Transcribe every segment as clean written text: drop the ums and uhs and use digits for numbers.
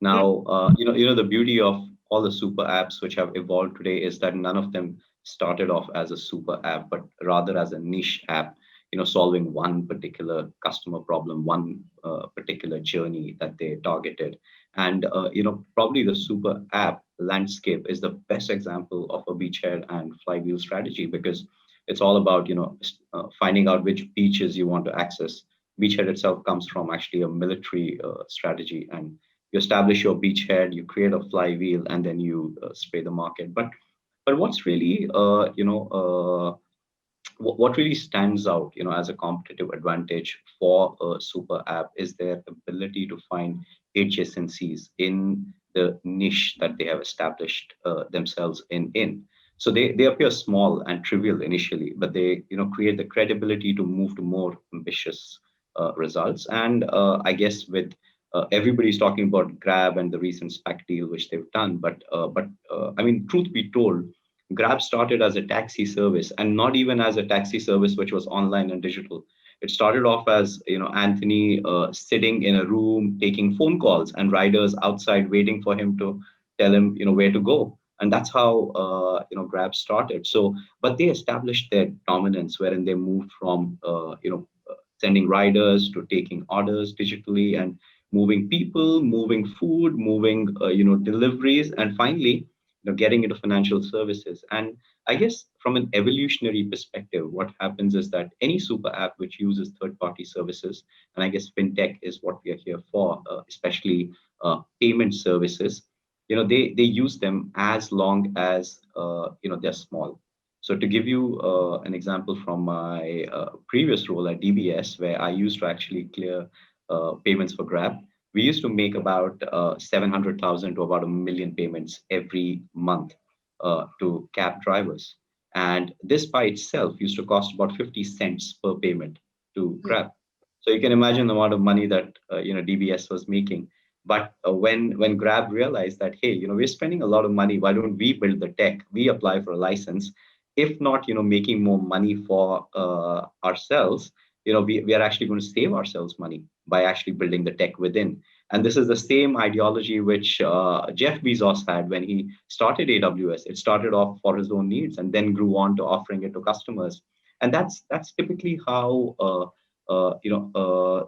Now, the beauty of all the super apps which have evolved today is that none of them started off as a super app, but rather as a niche app, solving one particular customer problem, one particular journey that they targeted. And, probably the super app landscape is the best example of a beachhead and flywheel strategy because it's all about, finding out which beaches you want to access. Beachhead itself comes from actually a military strategy, and you establish your beachhead, you create a flywheel, and then you spray the market. But what's really what really stands out, as a competitive advantage for a super app is their ability to find adjacencies in the niche that they have established themselves in. So they appear small and trivial initially, but they create the credibility to move to more ambitious results. And I guess with everybody's talking about Grab and the recent SPAC deal which they've done, but I mean, truth be told, Grab started as a taxi service, and not even as a taxi service which was online and digital. It started off as Anthony sitting in a room taking phone calls, and riders outside waiting for him to tell him where to go. And that's how Grab started. So, but they established their dominance, wherein they moved from sending riders to taking orders digitally and moving people, moving food, moving deliveries, and finally getting into financial services. And I guess from an evolutionary perspective, what happens is that any super app which uses third-party services, and I guess fintech is what we are here for, especially payment services, they use them as long as they're small. So to give you an example from my previous role at DBS, where I used to actually clear payments for Grab, we used to make about 700,000 to about a million payments every month to cab drivers. And this by itself used to cost about 50 cents per payment to Grab. So you can imagine the amount of money that DBS was making. But when Grab realized that, hey, we're spending a lot of money, why don't we build the tech? We apply for a license. If not, making more money for ourselves, we are actually going to save ourselves money by actually building the tech within. And this is the same ideology which Jeff Bezos had when he started AWS. It started off for his own needs and then grew on to offering it to customers. And that's typically how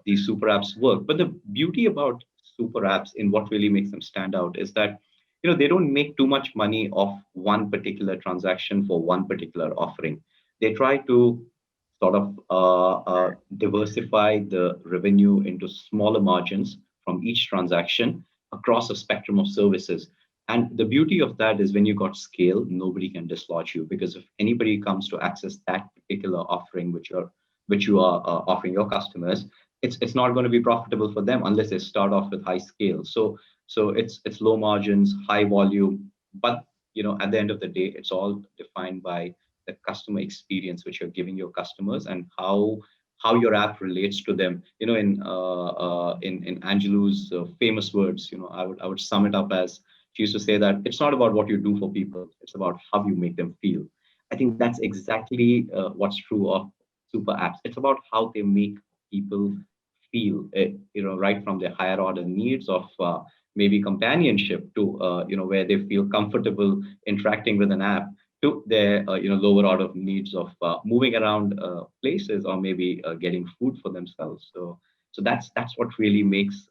these super apps work. But the beauty about super apps in what really makes them stand out is that they don't make too much money off one particular transaction for one particular offering. They try to sort of diversify the revenue into smaller margins from each transaction across a spectrum of services. And the beauty of that is when you got scale, nobody can dislodge you, because if anybody comes to access that particular offering which you are offering your customers, it's not going to be profitable for them unless they start off with high scale. So it's low margins, high volume, but at the end of the day, it's all defined by the customer experience which you're giving your customers and how your app relates to them. In Angelou's famous words, I would sum it up as she used to say that it's not about what you do for people, it's about how you make them feel. I think that's exactly what's true of super apps. It's about how they make people feel, right from their higher order needs of maybe companionship to where they feel comfortable interacting with an app, to their lower order of needs of moving around places, or maybe getting food for themselves. So that's what really makes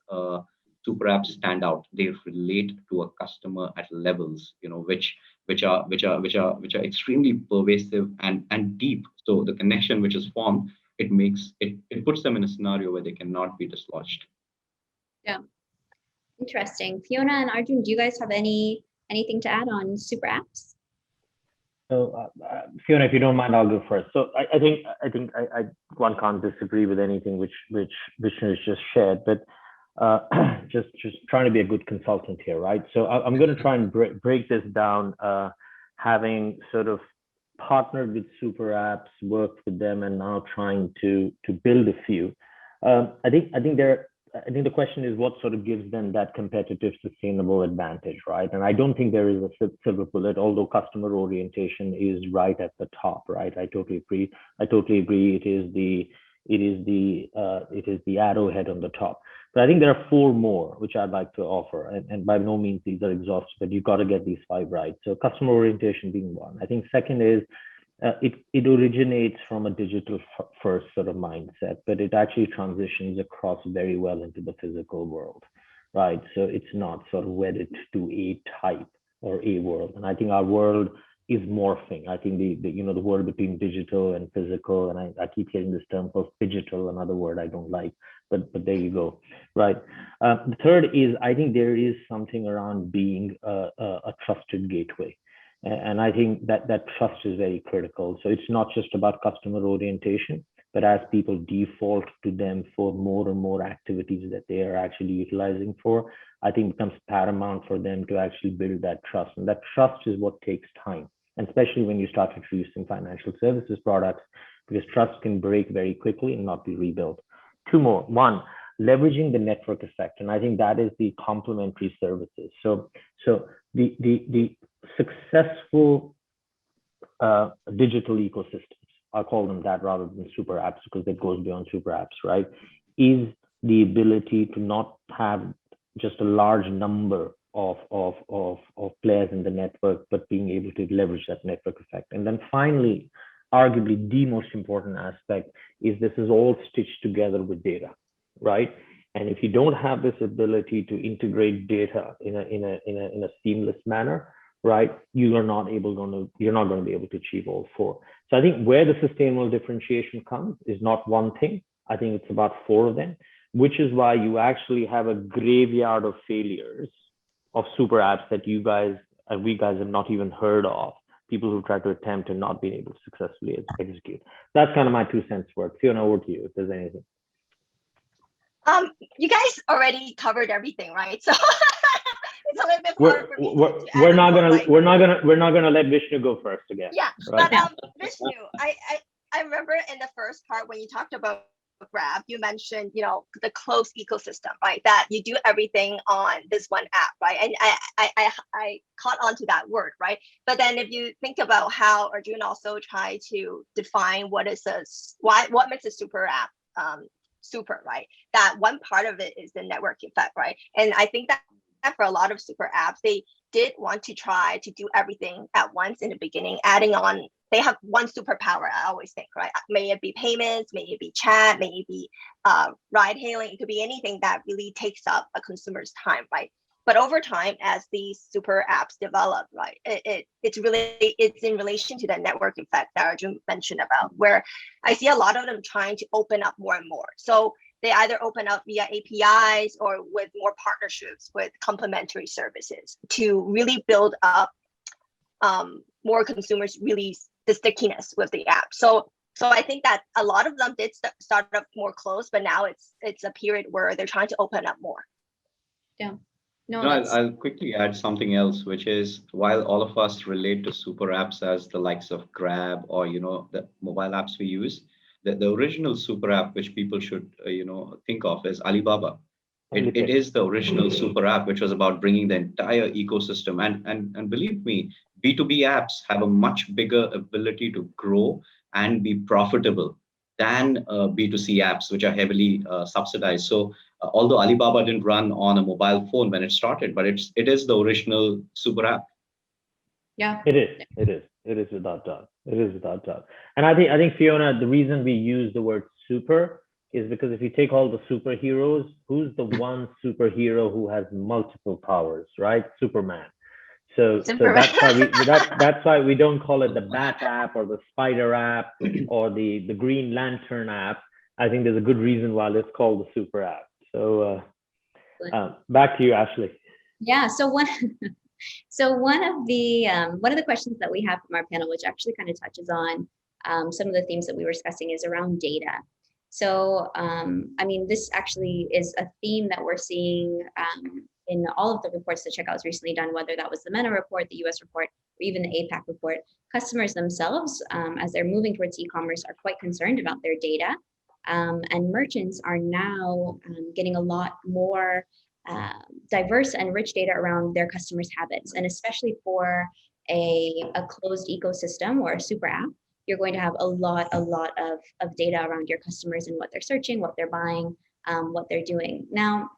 super apps stand out. They relate to a customer at levels which are extremely pervasive and deep. So the connection which is formed, it puts them in a scenario where they cannot be dislodged. Yeah, interesting. Fiona and Arjun, do you guys have anything to add on super apps? So Fiona, if you don't mind, I'll go first. So I think one can't disagree with anything which Vishnu has just shared, but just trying to be a good consultant here, right? So I'm going to try and break this down, having sort of partnered with super apps, worked with them, and now trying to build a few. I think the question is what sort of gives them that competitive, sustainable advantage, right? And I don't think there is a silver bullet, although customer orientation is right at the top, right? I totally agree. It is the arrowhead on the top. But I think there are four more which I'd like to offer, and by no means these are exhaustive, but you've got to get these five right. So customer orientation being one. I think second is it originates from a digital first sort of mindset, but it actually transitions across very well into the physical world, right? So it's not sort of wedded to a type or a world. And I think our world is morphing. I think the word between digital and physical, and I keep hearing this term called digital, another word I don't like, but there you go, right? The third is I think there is something around being a trusted gateway. And I think that trust is very critical. So it's not just about customer orientation, but as people default to them for more and more activities that they are actually utilizing for, I think it becomes paramount for them to actually build that trust. And that trust is what takes time, and especially when you start introducing financial services products, because trust can break very quickly and not be rebuilt. Two more. One, leveraging the network effect. And I think that is the complementary services. So the successful digital ecosystems, I'll call them that rather than super apps, because it goes beyond super apps, right? Is the ability to not have just a large number of players in the network, but being able to leverage that network effect. And then finally, arguably the most important aspect is this is all stitched together with data, right? And if you don't have this ability to integrate data in a seamless manner, right, you're not going to be able to achieve all four. So I think where the sustainable differentiation comes is not one thing. I think it's about four of them, which is why you actually have a graveyard of failures of super apps that you guys and we guys have not even heard of. People who try to attempt and not being able to successfully execute. That's kind of my 2 cents worth. Fiona, over to you if there's anything. You guys already covered everything, right? So it's a little bit hard for me to we're not gonna let Vishnu go first again. Yeah, right? But Vishnu, I remember in the first part when you talked about Grab, you mentioned, the closed ecosystem, right? That you do everything on this one app, right? And I caught on to that word, right? But then if you think about how Arjun also tried to define what makes a super app super, right? That one part of it is the network effect, right? And I think that for a lot of super apps, they did want to try to do everything at once in the beginning, adding on. They have one superpower, I always think, right? May it be payments, may it be chat, may it be ride hailing. It could be anything that really takes up a consumer's time, right? But over time, as these super apps develop, right, it's in relation to the network effect that Arjun mentioned about, where I see a lot of them trying to open up more and more. So they either open up via APIs or with more partnerships with complementary services to really build up more consumers, really the stickiness with the app. So I think that a lot of them did start up more close, but now it's a period where they're trying to open up more. Yeah. No, I'll quickly add something else, which is while all of us relate to super apps as the likes of Grab or the mobile apps we use, the original super app which people should think of is Alibaba. It is the original super app, which was about bringing the entire ecosystem. And believe me, B2B apps have a much bigger ability to grow and be profitable than B2C apps, which are heavily subsidized. So although Alibaba didn't run on a mobile phone when it started, but it is the original super app. Yeah, it is without doubt. And I think Fiona, the reason we use the word super is because if you take all the superheroes, who's the one superhero who has multiple powers, right? Superman. So that's why we don't call it the Bat app or the Spider app or the Green Lantern app. I think there's a good reason why it's called the super app. So back to you, Ashley. Yeah. So one of the questions that we have from our panel, which actually kind of touches on some of the themes that we were discussing, is around data. So, this actually is a theme that we're seeing in all of the reports that Checkout has recently done, whether that was the MENA report, the US report, or even the APAC report. Customers themselves, as they're moving towards e-commerce, are quite concerned about their data. And merchants are now getting a lot more diverse and rich data around their customers' habits. And especially for a closed ecosystem or a super app, you're going to have a lot of data around your customers and what they're searching, what they're buying, what they're doing. Now,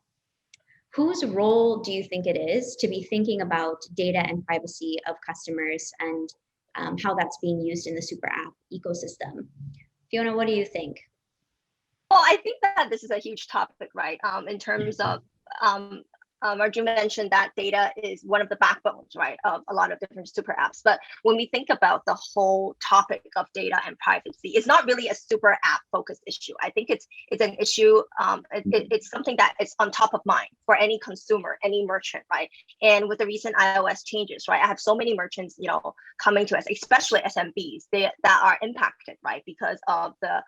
whose role do you think it is to be thinking about data and privacy of customers and how that's being used in the super app ecosystem? Fiona, what do you think? Well, I think that this is a huge topic, right? In terms of Arjun mentioned that data is one of the backbones, right, of a lot of different super apps. But when we think about the whole topic of data and privacy, it's not really a super app focused issue. I think it's an issue. It's something that is on top of mind for any consumer, any merchant, right? And with the recent iOS changes, right, I have so many merchants, coming to us, especially SMBs, that are impacted, right, because of the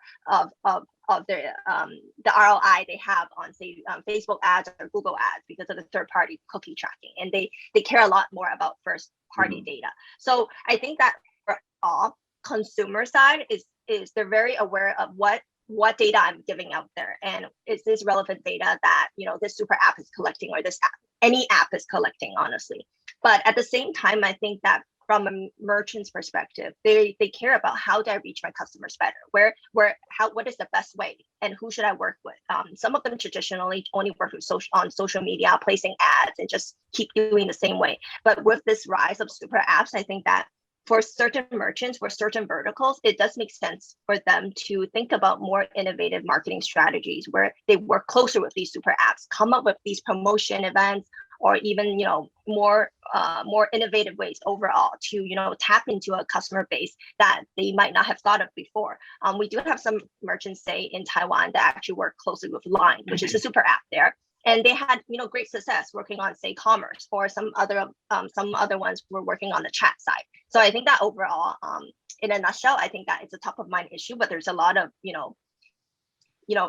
ROI they have on, say, Facebook ads or Google ads because of the third-party cookie tracking, and they care a lot more about first-party data. So I think that for all consumer side is they're very aware of what data I'm giving out there, and is this relevant data that this super app is collecting, or this app, any app is collecting, honestly. But at the same time, I think that from a merchant's perspective, they care about how do I reach my customers better? What is the best way, and who should I work with? Some of them traditionally only work with on social media, placing ads, and just keep doing the same way. But with this rise of super apps, I think that for certain merchants, for certain verticals, it does make sense for them to think about more innovative marketing strategies where they work closer with these super apps, come up with these promotion events, or even more innovative ways overall to tap into a customer base that they might not have thought of before. We do have some merchants, say, in Taiwan that actually work closely with Line, which is a super app there, and they had great success working on, say, commerce, or some other ones were working on the chat side. So I think that overall, in a nutshell, I think that it's a top of mind issue, but there's a lot of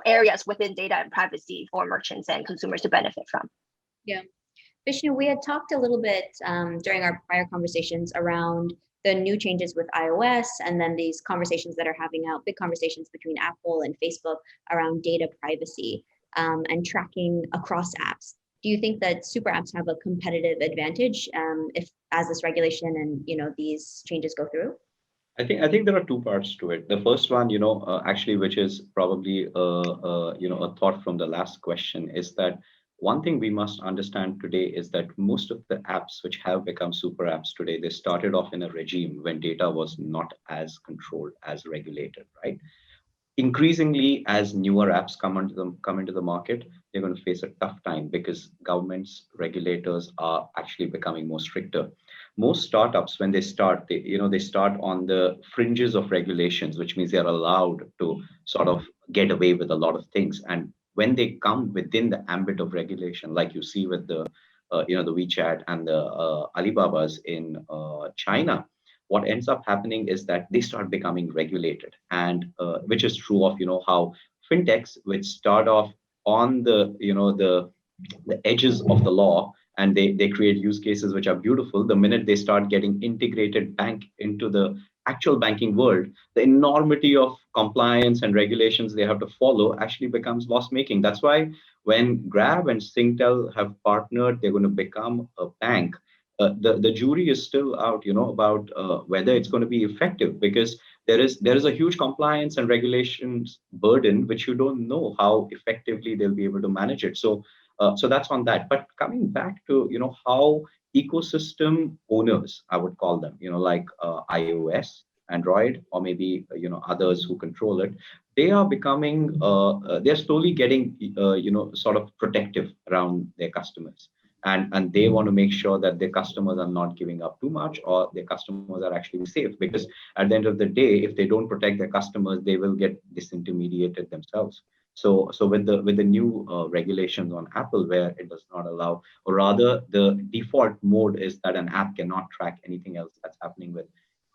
areas within data and privacy for merchants and consumers to benefit from. Yeah. Vishnu, we had talked a little bit during our prior conversations around the new changes with iOS, and then these conversations that are having out, big conversations between Apple and Facebook around data privacy and tracking across apps. Do you think that super apps have a competitive advantage as this regulation and these changes go through? I think there are two parts to it. The first one, actually, which is probably a thought from the last question, is that one thing we must understand today is that most of the apps which have become super apps today, they started off in a regime when data was not as controlled, as regulated, right? Increasingly, as newer apps come into the market, they're going to face a tough time because governments, regulators are actually becoming more stricter. Most startups, when they start, they start on the fringes of regulations, which means they're allowed to sort of get away with a lot of things. And when they come within the ambit of regulation, like you see with the the WeChat and the Alibabas in China, what ends up happening is that they start becoming regulated, and which is true of how fintechs, which start off on the edges of the law, and they create use cases which are beautiful. The minute they start getting integrated bank into the actual banking world, the enormity of compliance and regulations they have to follow actually becomes loss making. That's why when Grab and Singtel have partnered, they're going to become a bank. The jury is still out, about whether it's going to be effective, because there is a huge compliance and regulations burden which you don't know how effectively they'll be able to manage it. So that's on that. But coming back to how ecosystem owners, I would call them, like iOS, Android, or maybe others who control it, they are becoming they're slowly getting sort of protective around their customers. And they want to make sure that their customers are not giving up too much, or their customers are actually safe, because at the end of the day, if they don't protect their customers, they will get disintermediated themselves. So with the new regulations on Apple, where it does not allow, or rather the default mode is that an app cannot track anything else that's happening with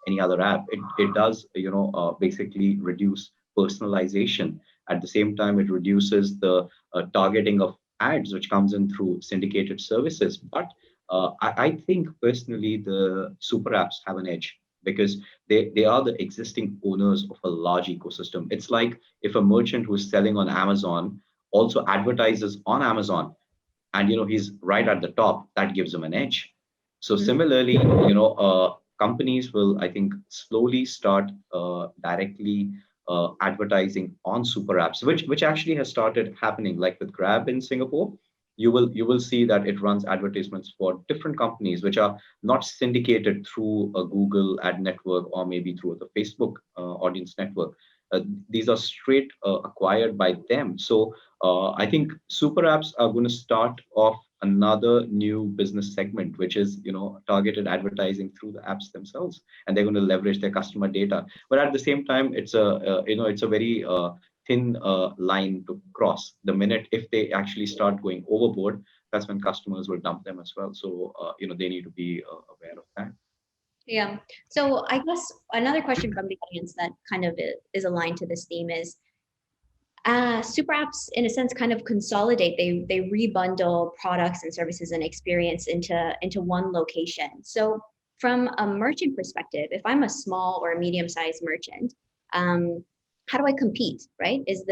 any other app, it does basically reduce personalization. At the same time, it reduces the targeting of ads which comes in through syndicated services. But I think personally the super apps have an edge, because they are the existing owners of a large ecosystem. It's like if a merchant who is selling on Amazon also advertises on Amazon, and he's right at the top, that gives him an edge. So similarly, companies will, I think, slowly start directly advertising on super apps, which actually has started happening, like with Grab in Singapore. You will see that it runs advertisements for different companies which are not syndicated through a Google ad network or maybe through the Facebook audience network. These are straight acquired by them. So I think super apps are going to start off another new business segment, which is targeted advertising through the apps themselves, and they're going to leverage their customer data. But at the same time, it's a very thin line to cross. The minute if they actually start going overboard, that's when customers will dump them as well. So they need to be aware of that. Yeah. So I guess another question from the audience that kind of is aligned to this theme is, super apps in a sense kind of consolidate, they rebundle products and services and experience into one location. So from a merchant perspective, if I'm a small or a medium-sized merchant, how do I compete, right? Is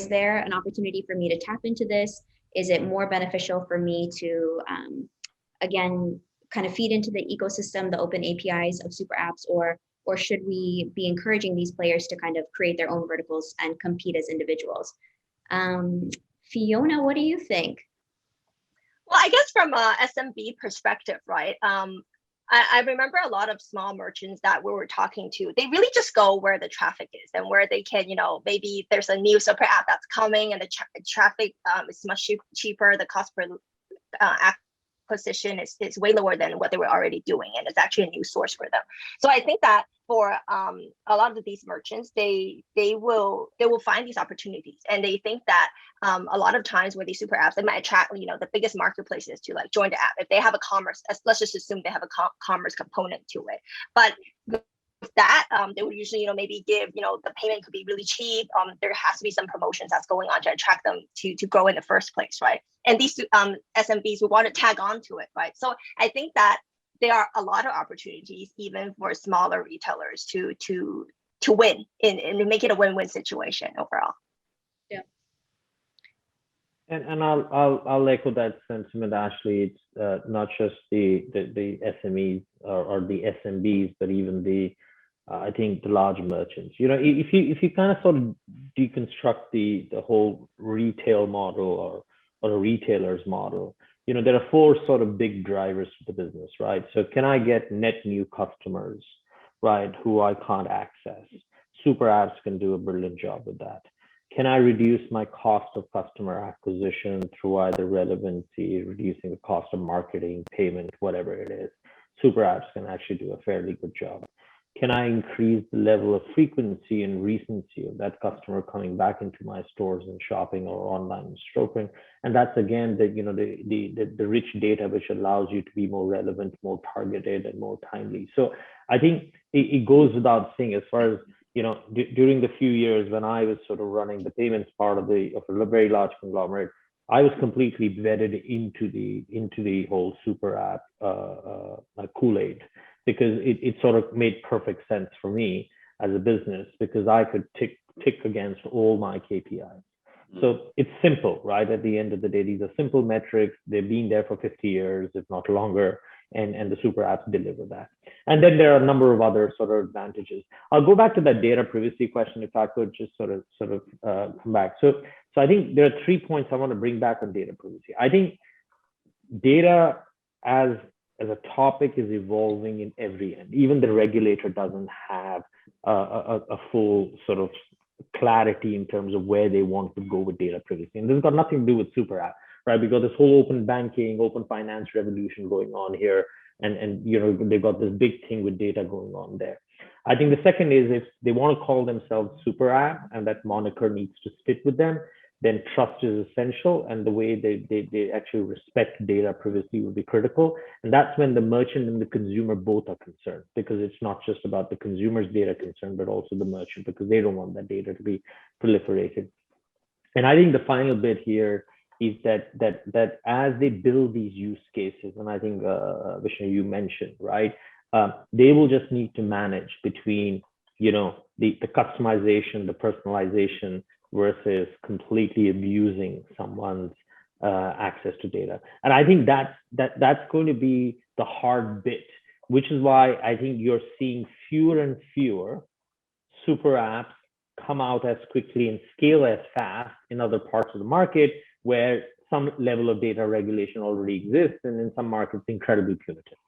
there an opportunity for me to tap into this? Is it more beneficial for me to again kind of feed into the ecosystem, the open APIs of super apps, or should we be encouraging these players to kind of create their own verticals and compete as individuals? Fiona, what do you think? Well, I guess from a SMB perspective, right? I remember a lot of small merchants that we were talking to, they really just go where the traffic is and where they can, maybe there's a new super app that's coming and the traffic is much cheaper, the cost per acquisition is way lower than what they were already doing, and it's actually a new source for them. So I think that for a lot of these merchants, they will find these opportunities, and they think that a lot of times with these super apps, they might attract the biggest marketplaces to like join the app if they have a commerce. Let's just assume they have a commerce component to it, but with that, they would usually, maybe give, the payment could be really cheap. There has to be some promotions that's going on to attract them to grow in the first place, right? And these SMBs would want to tag on to it, right? So I think that there are a lot of opportunities even for smaller retailers to win and make it a win-win situation overall. Yeah. And I'll echo that sentiment, Ashley. It's not just the SMEs or the SMBs, but even the I think the large merchants. If you kind of sort of deconstruct the whole retail model or a retailer's model, there are four sort of big drivers to the business, right? So can I get net new customers, right, who I can't access? Super apps can do a brilliant job with that. Can I reduce my cost of customer acquisition through either relevancy, reducing the cost of marketing, payment, whatever it is? Super apps can actually do a fairly good job. Can I increase the level of frequency and recency of that customer coming back into my stores and shopping or online shopping? And that's again the rich data which allows you to be more relevant, more targeted, and more timely. So I think it goes without saying, as far as during the few years when I was sort of running the payments part of a very large conglomerate, I was completely vetted into the whole super app Kool-Aid, because it sort of made perfect sense for me as a business, because I could tick against all my KPIs. So it's simple, right? At the end of the day, these are simple metrics. They've been there for 50 years, if not longer, and the super apps deliver that. And then there are a number of other sort of advantages. I'll go back to that data privacy question, if I could just sort of come back. So I think there are 3 points I want to bring back on data privacy. I think data as a topic is evolving in every end. Even the regulator doesn't have a full sort of clarity in terms of where they want to go with data privacy. And this has got nothing to do with super app, right? Because this whole open banking, open finance revolution going on here, and they've got this big thing with data going on there. I think the second is, if they want to call themselves super app and that moniker needs to fit with them, then trust is essential, and the way they actually respect data privacy will be critical. And that's when the merchant and the consumer both are concerned, because it's not just about the consumer's data concern, but also the merchant, because they don't want that data to be proliferated. And I think the final bit here is that as they build these use cases, and I think Vishnu, you mentioned, right, they will just need to manage between the customization, the personalization, versus completely abusing someone's access to data. And I think that's going to be the hard bit, which is why I think you're seeing fewer and fewer super apps come out as quickly and scale as fast in other parts of the market where some level of data regulation already exists, and in some markets incredibly punitive,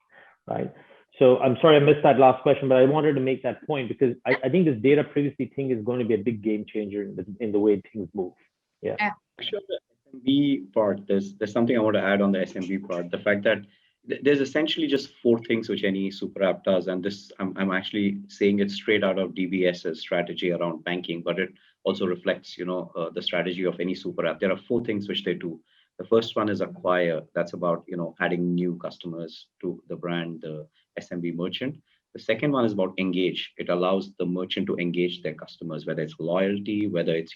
right? So I'm sorry I missed that last question, but I wanted to make that point because I think this data privacy thing is going to be a big game changer in the way things move. Yeah. Sure, the SMB part, there's something I want to add on the SMB part. The fact that there's essentially just four things which any super app does, and this I'm actually saying it straight out of DBS's strategy around banking, but it also reflects, the strategy of any super app. There are four things which they do. The first one is acquire. That's about adding new customers to the brand, the SMB merchant. The second one is about engage. It allows the merchant to engage their customers, whether it's loyalty, whether it's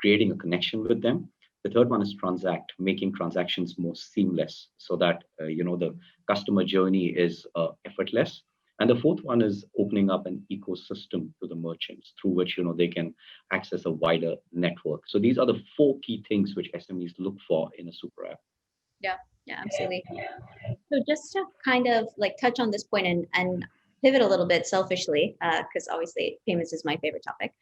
creating a connection with them. The third one is transact, making transactions more seamless so that the customer journey is effortless. And the fourth one is opening up an ecosystem to the merchants through which they can access a wider network. So these are the four key things which SMEs look for in a super app. Yeah, absolutely. So just to kind of like touch on this point and pivot a little bit selfishly, because obviously payments is my favorite topic.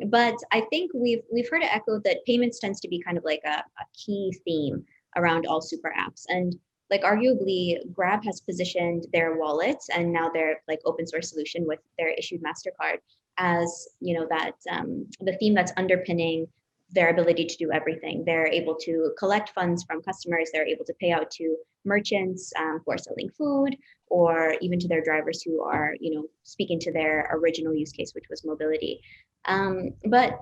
But I think we've heard it echoed that payments tends to be kind of like a key theme around all super apps. And like arguably Grab has positioned their wallets and now their like open source solution with their issued MasterCard as that the theme that's underpinning their ability to do everything. They're able to collect funds from customers. They're able to pay out to merchants who are selling food, or even to their drivers who are, speaking to their original use case, which was mobility. But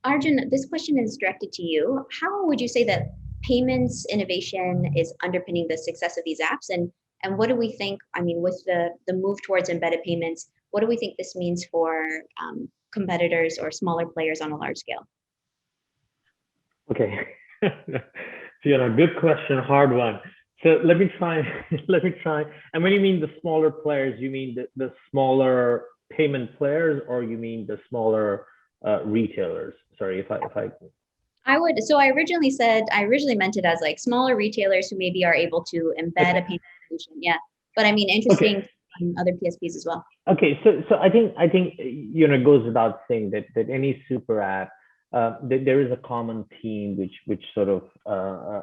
Arjun, this question is directed to you. How would you say that payments innovation is underpinning the success of these apps? And what do we think, with the move towards embedded payments, what do we think this means for competitors or smaller players on a large scale? Okay, Fiona, good question, hard one. So let me try. And when you mean the smaller players, you mean the smaller payment players, or you mean the smaller retailers? Sorry, if I would. So I originally meant it as like smaller retailers who maybe are able to embed a payment solution. Yeah, but interesting on other PSPs as well. Okay, so I think it goes without saying that any super app. There is a common theme which sort of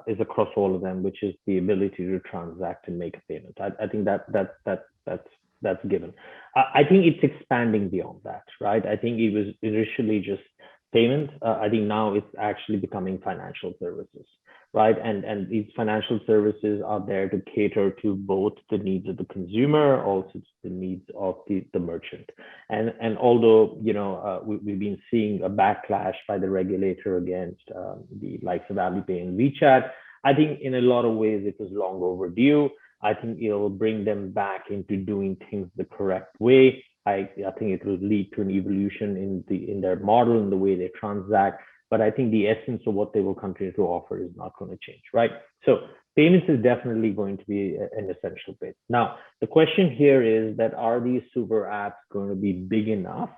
is across all of them, which is the ability to transact and make a payment. I think that's given. I think it's expanding beyond that, right? I think it was initially just payment. I think now it's actually becoming financial services, right? And these financial services are there to cater to both the needs of the consumer, also to the needs of the merchant. And although we've been seeing a backlash by the regulator against the likes of Alipay and WeChat, I think in a lot of ways it was long overdue. I think it will bring them back into doing things the correct way. I think it will lead to an evolution in their model and the way they transact. But I think the essence of what they will continue to offer is not going to change, right? So payments is definitely going to be an essential bit. Now, the question here is that are these super apps going to be big enough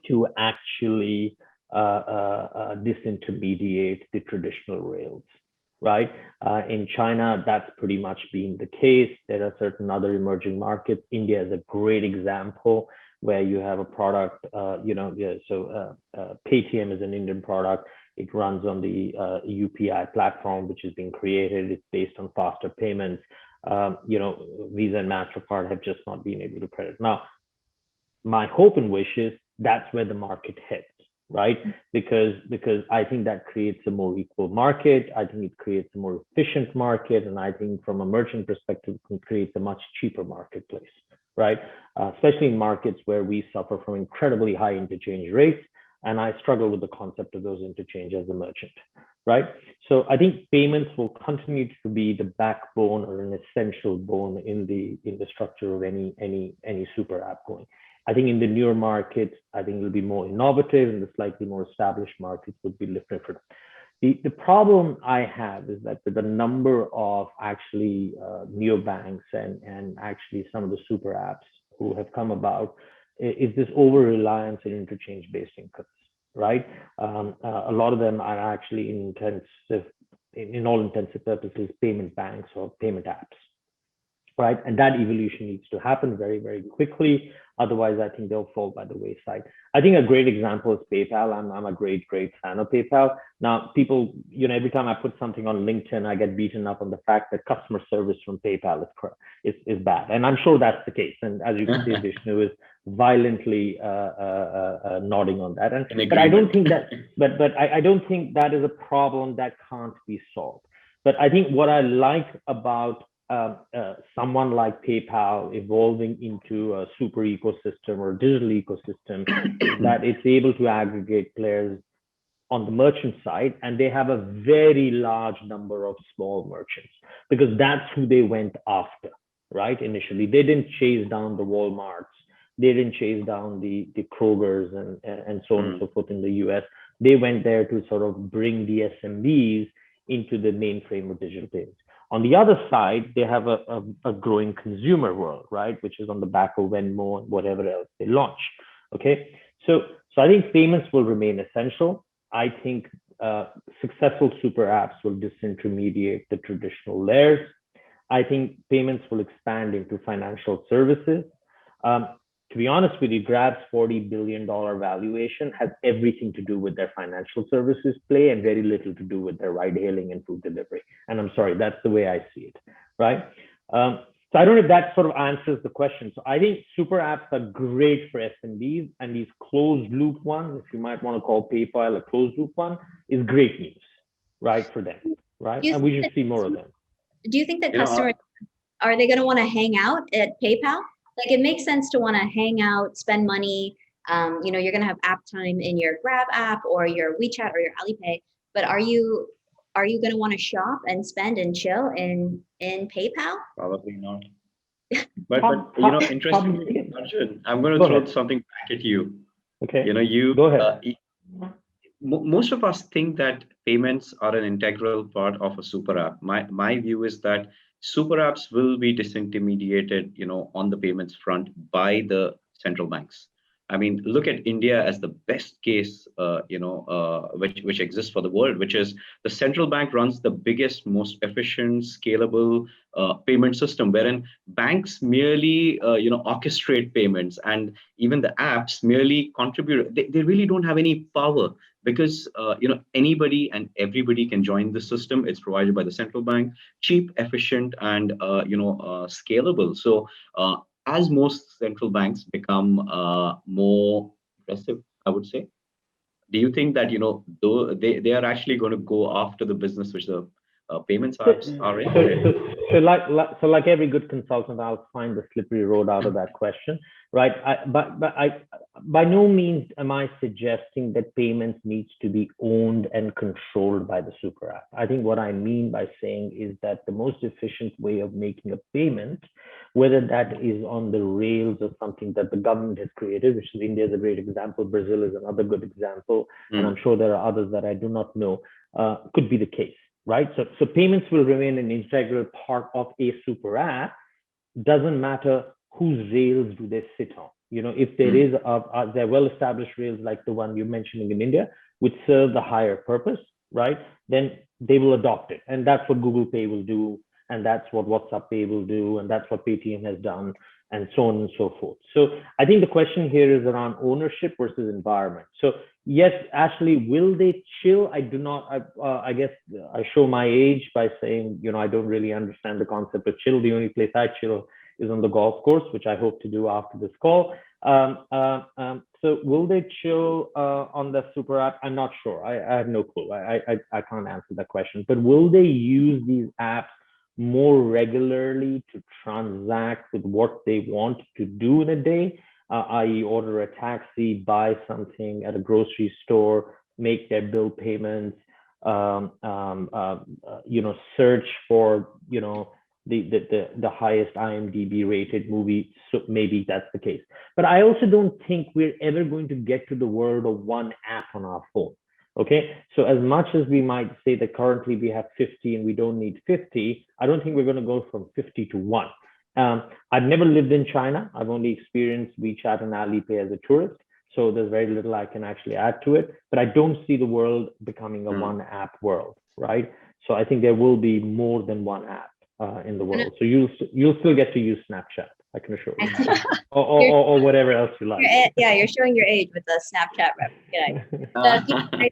to actually disintermediate the traditional rails, right? In China, that's pretty much been the case. There are certain other emerging markets. India is a great example where you have a product, Paytm is an Indian product. It runs on the UPI platform, which has been created. It's based on faster payments. Visa and MasterCard have just not been able to credit. Now, my hope and wish is that's where the market heads, right? Because I think that creates a more equal market. I think it creates a more efficient market. And I think from a merchant perspective, it can create a much cheaper marketplace, right? Especially in markets where we suffer from incredibly high interchange rates. And I struggle with the concept of those interchange as a merchant, right? So I think payments will continue to be the backbone or an essential bone in the structure of any super app going. I think in the newer markets, I think it'll be more innovative, and the slightly more established markets would be different. The problem I have is that with the number of actually neobanks and actually some of the super apps who have come about, is this over-reliance on interchange-based incomes, right? A lot of them are actually in all intensive purposes, payment banks or payment apps, right? And that evolution needs to happen very, very quickly. Otherwise, I think they'll fall by the wayside. I think a great example is PayPal. I'm a great fan of PayPal. Now, people, every time I put something on LinkedIn, I get beaten up on the fact that customer service from PayPal is bad. And I'm sure that's the case. And as you can see, Vishnu is violently nodding on that. But I don't think that, I don't think that is a problem that can't be solved. But I think what I like about someone like PayPal evolving into a super ecosystem or digital ecosystem that it's able to aggregate players on the merchant side, and they have a very large number of small merchants because that's who they went after, right? Initially, they didn't chase down the Walmarts, they didn't chase down the Krogers and so on and so forth in the US. They went there to sort of bring the SMBs into the mainframe of digital payments. On the other side, they have a growing consumer world, right? Which is on the back of Venmo and whatever else they launch. Okay, so I think payments will remain essential. I think successful super apps will disintermediate the traditional layers. I think payments will expand into financial services. To be honest with you, Grab's $40 billion valuation has everything to do with their financial services play and very little to do with their ride hailing and food delivery. And I'm sorry, that's the way I see it, right? So I don't know if that sort of answers the question. So I think super apps are great for SMBs, and these closed loop ones, if you might want to call PayPal a closed loop one, is great news, right, for them, right? And we should see more of them. Do you think that customers, are they going to want to hang out at PayPal? Like, it makes sense to want to hang out, spend money. You're going to have app time in your Grab app or your WeChat or your Alipay. But are you going to want to shop and spend and chill in PayPal? Probably not. But interestingly, Arjun, I'm going to throw something back at you. Okay. You go ahead. Most of us think that payments are an integral part of a super app. My view is that super apps will be disintermediated, on the payments front by the central banks. I mean, look at India as the best case, which exists for the world, which is the central bank runs the biggest, most efficient, scalable payment system, wherein banks merely, orchestrate payments, and even the apps merely contribute. They really don't have any power because, anybody and everybody can join the system. It's provided by the central bank, cheap, efficient, and, scalable. So, as most central banks become more aggressive, I would say, do you think that though they are actually going to go after the business which the payments apps are in? So like every good consultant, I'll find the slippery road out of that question, right? But by no means am I suggesting that payments needs to be owned and controlled by the super app. I think what I mean by saying is that the most efficient way of making a payment, whether that is on the rails of something that the government has created, which is India is a great example, Brazil is another good example, and I'm sure there are others that I do not know, could be the case. Right, so payments will remain an integral part of a super app. Doesn't matter whose rails do they sit on. If there is there are well-established rails like the one you're mentioning in India, which serve the higher purpose, right? Then they will adopt it, and that's what Google Pay will do, and that's what WhatsApp Pay will do, and that's what Paytm has done, and so on and so forth. So I think the question here is around ownership versus environment. So yes, Ashley, will they chill? I do not. I guess I show my age by saying, I don't really understand the concept of chill. The only place I chill is on the golf course, which I hope to do after this call. So will they chill on the super app? I'm not sure. I have no clue. I can't answer that question. But will they use these apps more regularly to transact with what they want to do in a day, i.e. order a taxi, buy something at a grocery store, make their bill payments, search for, the highest IMDb rated movie. So maybe that's the case. But I also don't think we're ever going to get to the world of one app on our phone. Okay, so as much as we might say that currently we have 50 and we don't need 50, I don't think we're going to go from 50 to 1. I've never lived in China. I've only experienced WeChat and Alipay as a tourist. So there's very little I can actually add to it. But I don't see the world becoming a one app world, right? So I think there will be more than one app. in the world. So you'll still get to use Snapchat, I can assure you, or whatever else you like. Yeah, you're showing your age with the Snapchat rep. I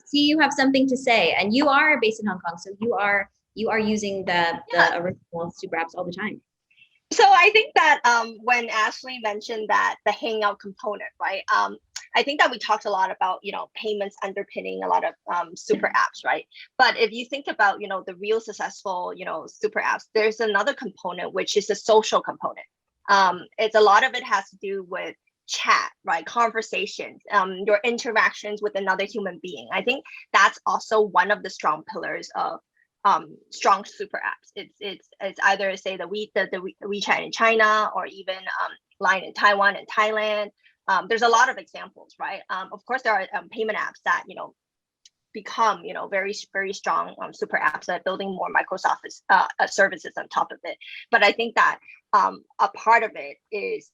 see you have something to say, and you are based in Hong Kong, so you are using the original super apps all the time. So I think that when Ashley mentioned that the hangout component, right? I think that we talked a lot about, payments underpinning a lot of super apps, right? But if you think about, the real successful, super apps, there's another component, which is the social component. It's a lot of it has to do with chat, right? Conversations, your interactions with another human being. I think that's also one of the strong pillars of strong super apps. It's either say the WeChat in China, or even Line in Taiwan and Thailand. There's a lot of examples, right? Of course, there are payment apps that become very very strong super apps that are building more Microsoft services on top of it. But I think that a part of it is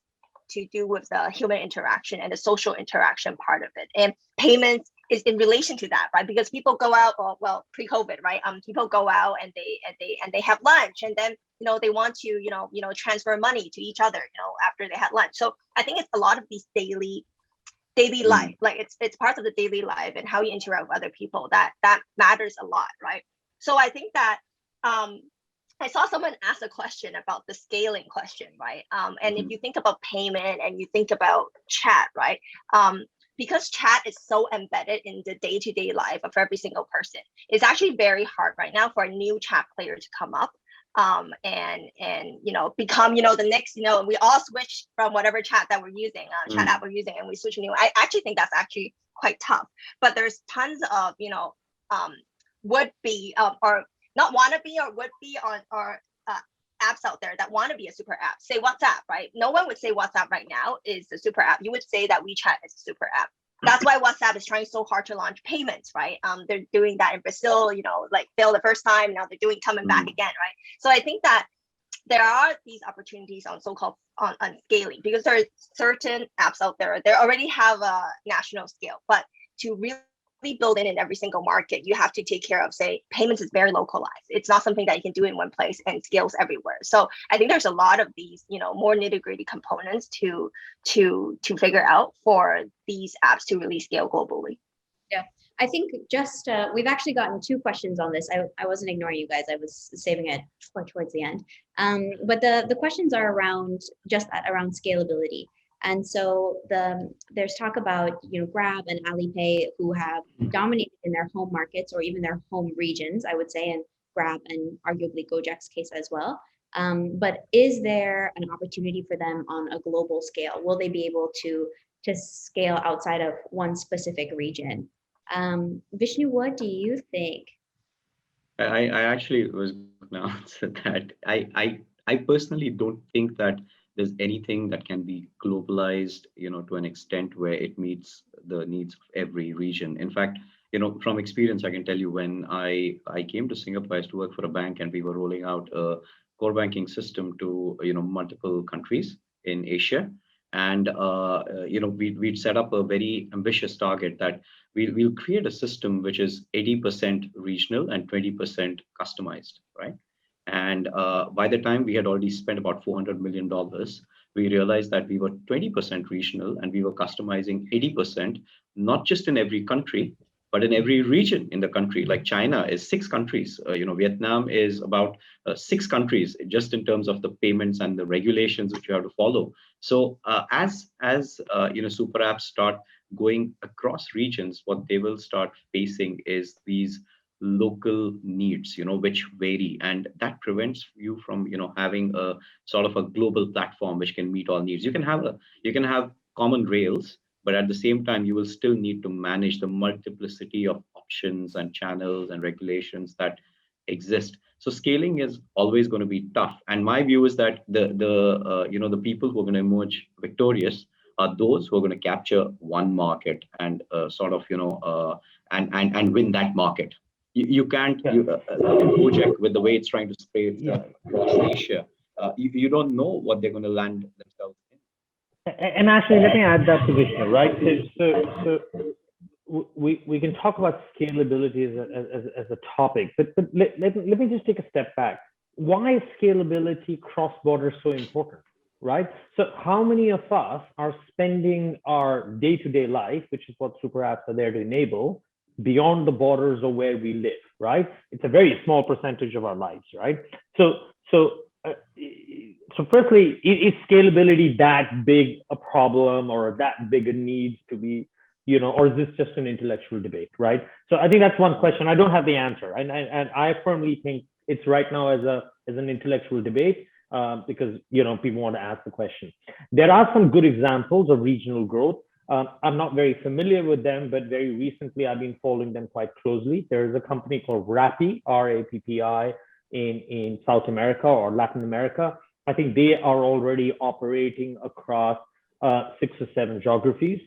to do with the human interaction and the social interaction part of it, and payments is in relation to that, right? Because people go out, well, pre-COVID, right? People go out and they have lunch, and then they want to transfer money to each other, after they had lunch. So I think it's a lot of these daily life, like it's parts of the daily life and how you interact with other people that matters a lot, right? So I think that I saw someone ask a question about the scaling question, right? And if you think about payment and you think about chat, right? Because chat is so embedded in the day-to-day life of every single person, it's actually very hard right now for a new chat player to come up and become the next, we all switch from whatever chat that we're using, chat app we're using, and we switch new. I actually think that's actually quite tough. But there's tons of would be or not want to be or would be or apps out there that want to be a super app. Say WhatsApp, right? No one would say WhatsApp right now is a super app. You would say that WeChat is a super app. That's why WhatsApp is trying so hard to launch payments, right? They're doing that in Brazil, like failed the first time. Now they're coming back again, right? So I think that there are these opportunities on so-called on scaling, because there are certain apps out there that already have a national scale, but to really build in every single market, you have to take care of, say, payments is very localized. It's not something that you can do in one place and scales everywhere. So I think there's a lot of these, more nitty-gritty components to figure out for these apps to really scale globally. Yeah, I think just we've actually gotten 2 questions on this. I wasn't ignoring you guys. I was saving it towards the end. But the questions are around scalability. And so there's talk about Grab and Alipay, who have dominated in their home markets or even their home regions, I would say, and Grab and arguably Gojek's case as well. But is there an opportunity for them on a global scale? Will they be able to scale outside of one specific region? Vishnu, what do you think? I actually was going to answer that. I personally don't think that there's anything that can be globalized, to an extent where it meets the needs of every region. In fact, from experience, I can tell you, when I came to Singapore, I used to work for a bank, and we were rolling out a core banking system to multiple countries in Asia. And we'd set up a very ambitious target that we'll create a system which is 80% regional and 20% customized, right? And by the time we had already spent about $400 million, we realized that we were 20% regional and we were customizing 80%, not just in every country, but in every region in the country. Like China is 6 countries, Vietnam is about 6 countries, just in terms of the payments and the regulations which you have to follow. So as super apps start going across regions, what they will start facing is these local needs, which vary, and that prevents you from having a sort of a global platform which can meet all needs. You can have common rails, but at the same time you will still need to manage the multiplicity of options and channels and regulations that exist. So scaling is always going to be tough, and my view is that the people who are going to emerge victorious are those who are going to capture one market and and win that market. You can't look at Gojek with the way it's trying to spread across Asia. You don't know what they're going to land themselves in. And actually, let me add that to Vishnu, right? So we can talk about scalability as a topic, but let me just take a step back. why is scalability cross-border so important, right? So how many of us are spending our day-to-day life, which is what super apps are there to enable, beyond the borders of where we live, right? It's a very small percentage of our lives, right? So firstly, is scalability that big a problem or that big a need to be, or is this just an intellectual debate, right? So I think that's one question. I don't have the answer, and I firmly think it's right now as an intellectual debate, because people want to ask the question. There are some good examples of regional growth. I'm not very familiar with them, but very recently I've been following them quite closely. There is a company called Rappi, RAPPI, in South America or Latin America. I think they are already operating across 6 or 7 geographies,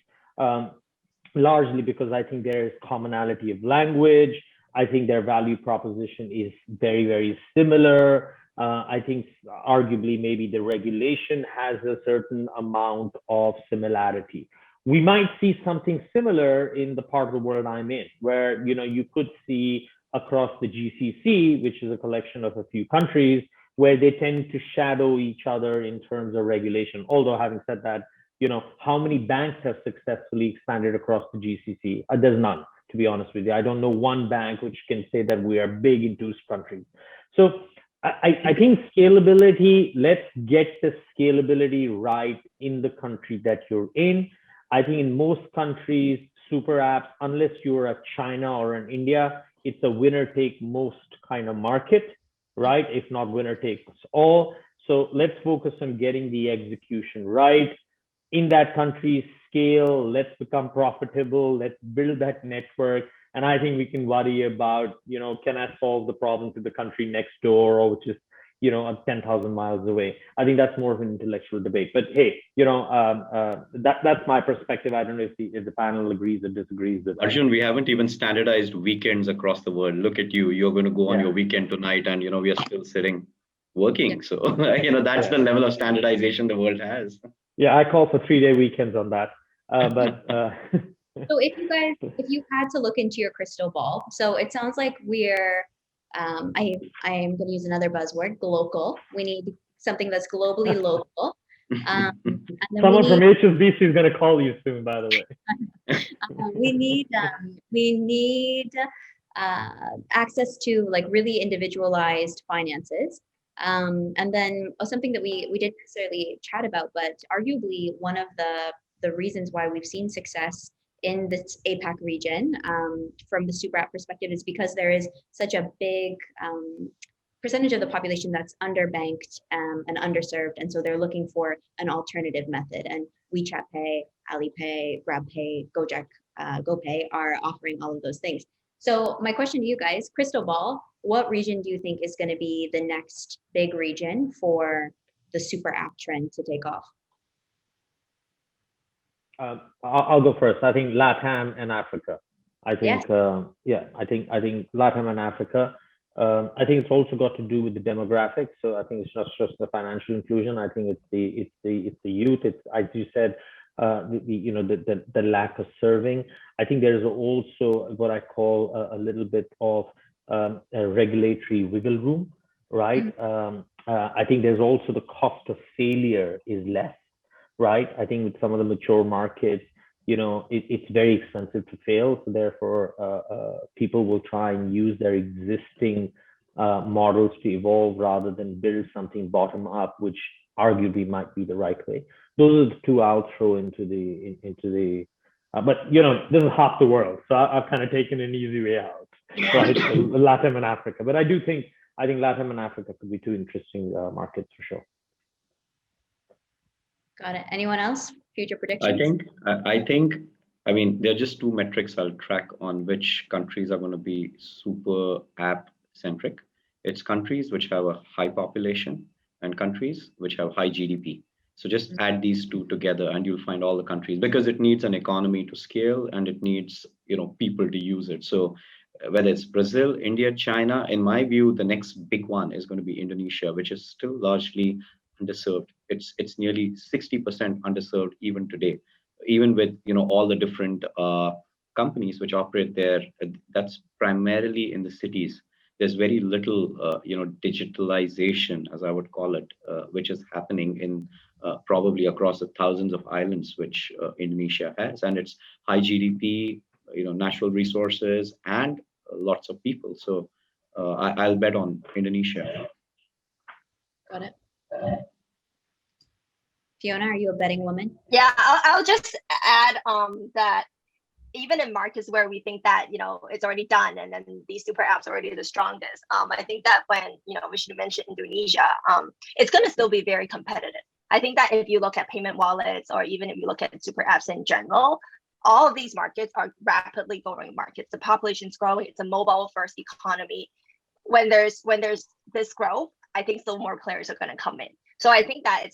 largely because I think there is commonality of language. I think their value proposition is very, very similar. I think arguably maybe the regulation has a certain amount of similarity. We might see something similar in the part of the world I'm in, where you could see across the GCC, which is a collection of a few countries, where they tend to shadow each other in terms of regulation. Although having said that, how many banks have successfully expanded across the GCC? There's none, to be honest with you. I don't know one bank which can say that we are big in 2 countries. So I think scalability, let's get the scalability right in the country that you're in. I think in most countries, super apps, unless you're a China or an India, it's a winner take most kind of market, right? If not winner takes all. So let's focus on getting the execution right. In that country, scale, let's become profitable, let's build that network. And I think we can worry about, can I solve the problem to the country next door, or which is, 10,000 miles away. I think that's more of an intellectual debate. But hey, that's my perspective. I don't know if the panel agrees or disagrees with that. Arjun, we haven't even standardized weekends across the world. Look at you. You're going to go on your weekend tonight, and we are still sitting working. So that's the level of standardization the world has. Yeah, I call for 3-day weekends on that. So if you had to look into your crystal ball, so it sounds like we're, I am going to use another buzzword, global. We need something that's globally local. Someone from HSBC is going to call you soon, by the way. We need access to like really individualized finances. And then something that we didn't necessarily chat about, but arguably one of the reasons why we've seen success in this APAC region from the super app perspective is because there is such a big percentage of the population that's underbanked and underserved, and so they're looking for an alternative method. And WeChat Pay, Alipay, GrabPay, Gojek, GoPay are offering all of those things. So my question to you guys, crystal ball, what region do you think is going to be the next big region for the super app trend to take off? I'll go first. I think LATAM and Africa. I think, I think LATAM and Africa. I think it's also got to do with the demographics. So I think it's not just the financial inclusion. I think it's the youth. It's, as you said, the lack of serving. I think there is also what I call a little bit of a regulatory wiggle room, right? I think there's also the cost of failure is less, right? I think with some of the mature markets, it's very expensive to fail. So therefore, people will try and use their existing models to evolve rather than build something bottom up, which arguably might be the right way. Those are the 2 I'll throw into the. But this is half the world, so I've kind of taken an easy way out, right? So LATAM and Africa, but I think LATAM and Africa could be 2 interesting markets for sure. Got it. Anyone else? Future predictions? I mean, there are just 2 metrics I'll track on which countries are going to be super app centric. It's countries which have a high population and countries which have high GDP. So just add these 2 together and you'll find all the countries, because it needs an economy to scale and it needs, people to use it. So whether it's Brazil, India, China, in my view, the next big one is going to be Indonesia, which is still largely underserved. It's nearly 60% underserved even today, even with all the different companies which operate there. That's primarily in the cities. there's very little, digitalization, as I would call it, which is happening in probably across the thousands of islands which Indonesia has, and it's high GDP, natural resources, and lots of people. So I'll bet on Indonesia. Got it. Fiona, are you a betting woman? Yeah, I'll just add that even in markets where we think that it's already done and then these super apps are already the strongest, I think that when Vishnu mentioned Indonesia, it's going to still be very competitive. I think that if you look at payment wallets, or even if you look at super apps in general, all of these markets are rapidly growing markets. The population's growing. It's a mobile first economy. When there's this growth, I think still more players are going to come in. So I think that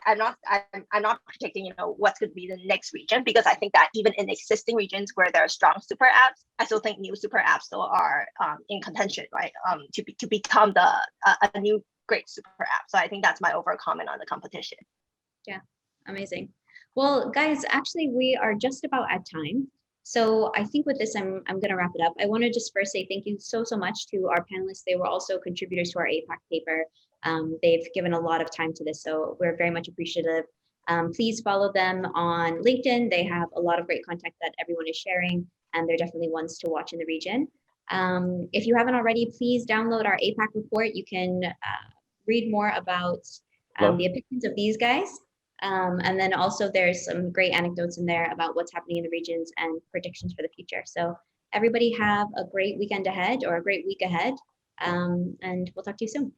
I'm not predicting what's going to be the next region, because I think that even in existing regions where there are strong super apps, I still think new super apps still are in contention, right? To become a new great super app. So I think that's my overall comment on the competition. Yeah, amazing. Well, guys, actually, we are just about at time. So I think with this, I'm going to wrap it up. I want to just first say thank you so much to our panelists. They were also contributors to our APAC paper. They've given a lot of time to this, so we're very much appreciative. Please follow them on LinkedIn. They have a lot of great content that everyone is sharing, and they're definitely ones to watch in the region. If you haven't already, please download our APAC report. You can read more about the opinions of these guys. And then also there's some great anecdotes in there about what's happening in the regions and predictions for the future. So everybody have a great weekend ahead, or a great week ahead, and we'll talk to you soon.